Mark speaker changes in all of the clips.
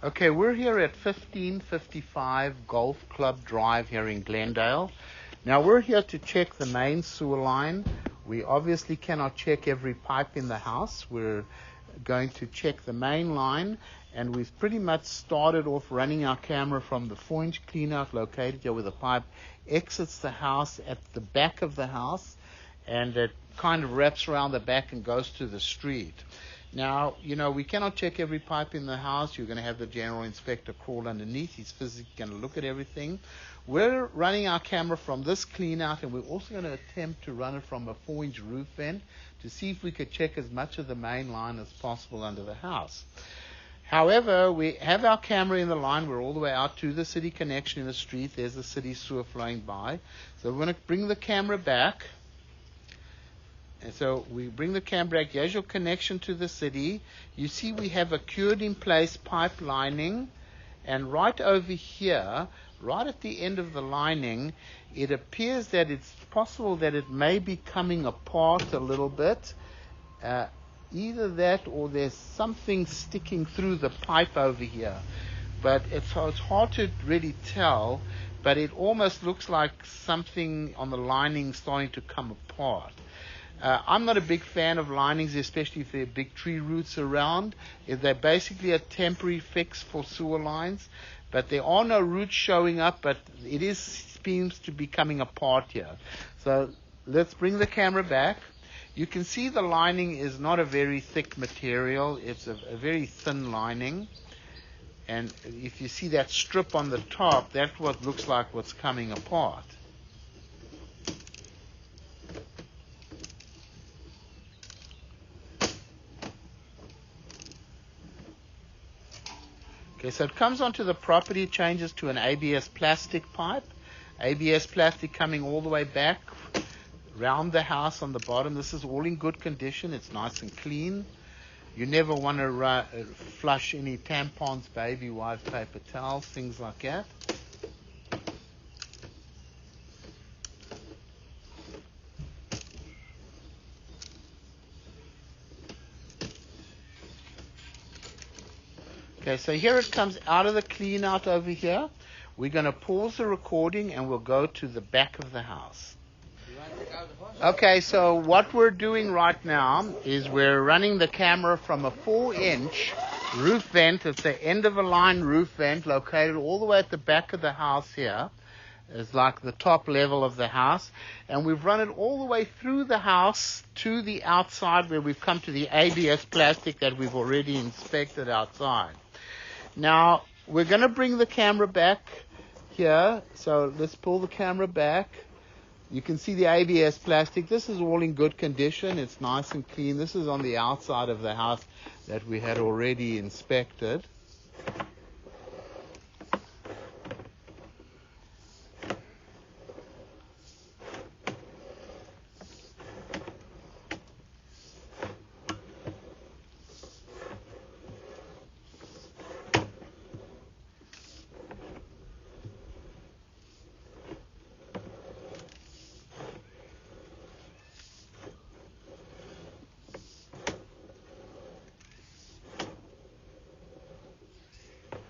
Speaker 1: Okay, we're here at 1555 Golf Club Drive here in Glendale. Now we're here to check the main sewer line. We obviously cannot check every pipe in the house. We're going to check the main line, and we've pretty much started off running our camera from the 4-inch cleanout located here where the pipe exits the house at the back of the house, and it kind of wraps around the back and goes to the street. Now, we cannot check every pipe in the house. You're going to have the general inspector crawl underneath. He's physically going to look at everything. We're running our camera from this clean out, and we're also going to attempt to run it from a 4-inch roof vent to see if we could check as much of the main line as possible under the house. However, we have our camera in the line. We're all the way out to the city connection in the street. There's the city sewer flowing by. So we're going to bring the camera back. And so we bring the camera back. Here's your connection to the city. You see we have a cured in place pipe lining. And right over here, right at the end of the lining, it appears that it's possible that it may be coming apart a little bit. Either that or there's something sticking through the pipe over here. But it's hard to really tell, but it almost looks like something on the lining starting to come apart. I'm not a big fan of linings, especially if there are big tree roots around. They're basically a temporary fix for sewer lines, but there are no roots showing up, but it seems to be coming apart here. So let's bring the camera back. You can see the lining is not a very thick material. It's a very thin lining. And if you see that strip on the top, that's what looks like what's coming apart. Okay, so it comes onto the property, changes to an ABS plastic pipe. ABS plastic coming all the way back around the house on the bottom. This is all in good condition. It's nice and clean. You never want to flush any tampons, baby wipes, paper towels, things like that. Okay, so here it comes out of the clean out over here. We're going to pause the recording and we'll go to the back of the house. Okay, so what we're doing right now is we're running the camera from a 4-inch roof vent. It's the end of a line roof vent located all the way at the back of the house here. It's like the top level of the house. And we've run it all the way through the house to the outside where we've come to the ABS plastic that we've already inspected outside. Now, we're going to bring the camera back here. So let's pull the camera back. You can see the ABS plastic. This is all in good condition. It's nice and clean. This is on the outside of the house that we had already inspected.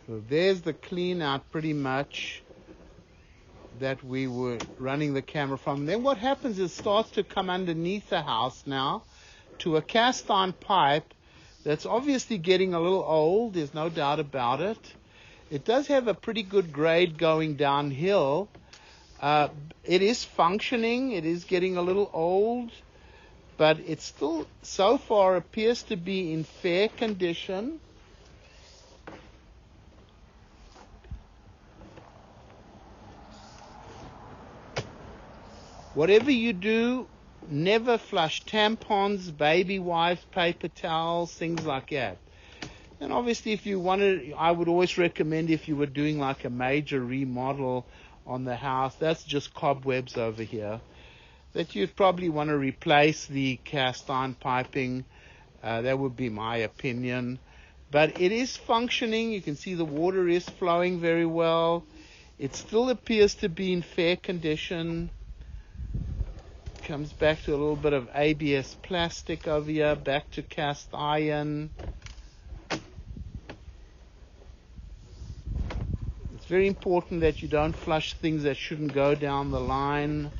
Speaker 1: So there's the clean out pretty much that we were running the camera from. Then what happens is it starts to come underneath the house now to a cast iron pipe that's obviously getting a little old. There's no doubt about it. It does have a pretty good grade going downhill. It is functioning. It is getting a little old, but it still so far appears to be in fair condition. Whatever you do, never flush tampons, baby wipes, paper towels, things like that. And obviously if you wanted, I would always recommend if you were doing like a major remodel on the house, that's just cobwebs over here, that you'd probably want to replace the cast iron piping. That would be my opinion. But it is functioning. You can see the water is flowing very well. It still appears to be in fair condition. Comes back to a little bit of ABS plastic over here, back to cast iron. Very important that you don't flush things that shouldn't go down the line.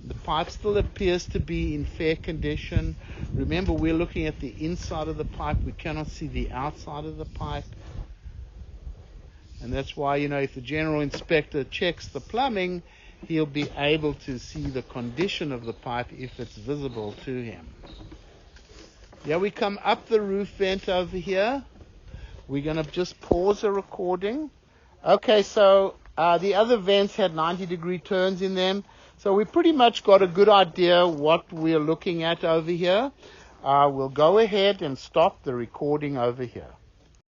Speaker 1: The pipe still appears to be in fair condition. Remember, we're looking at the inside of the pipe. We cannot see the outside of the pipe. And that's why, if the general inspector checks the plumbing, he'll be able to see the condition of the pipe if it's visible to him. Yeah, we come up the roof vent over here. We're going to just pause the recording. Okay, so the other vents had 90-degree turns in them. So we pretty much got a good idea what we're looking at over here. We'll go ahead and stop the recording over here.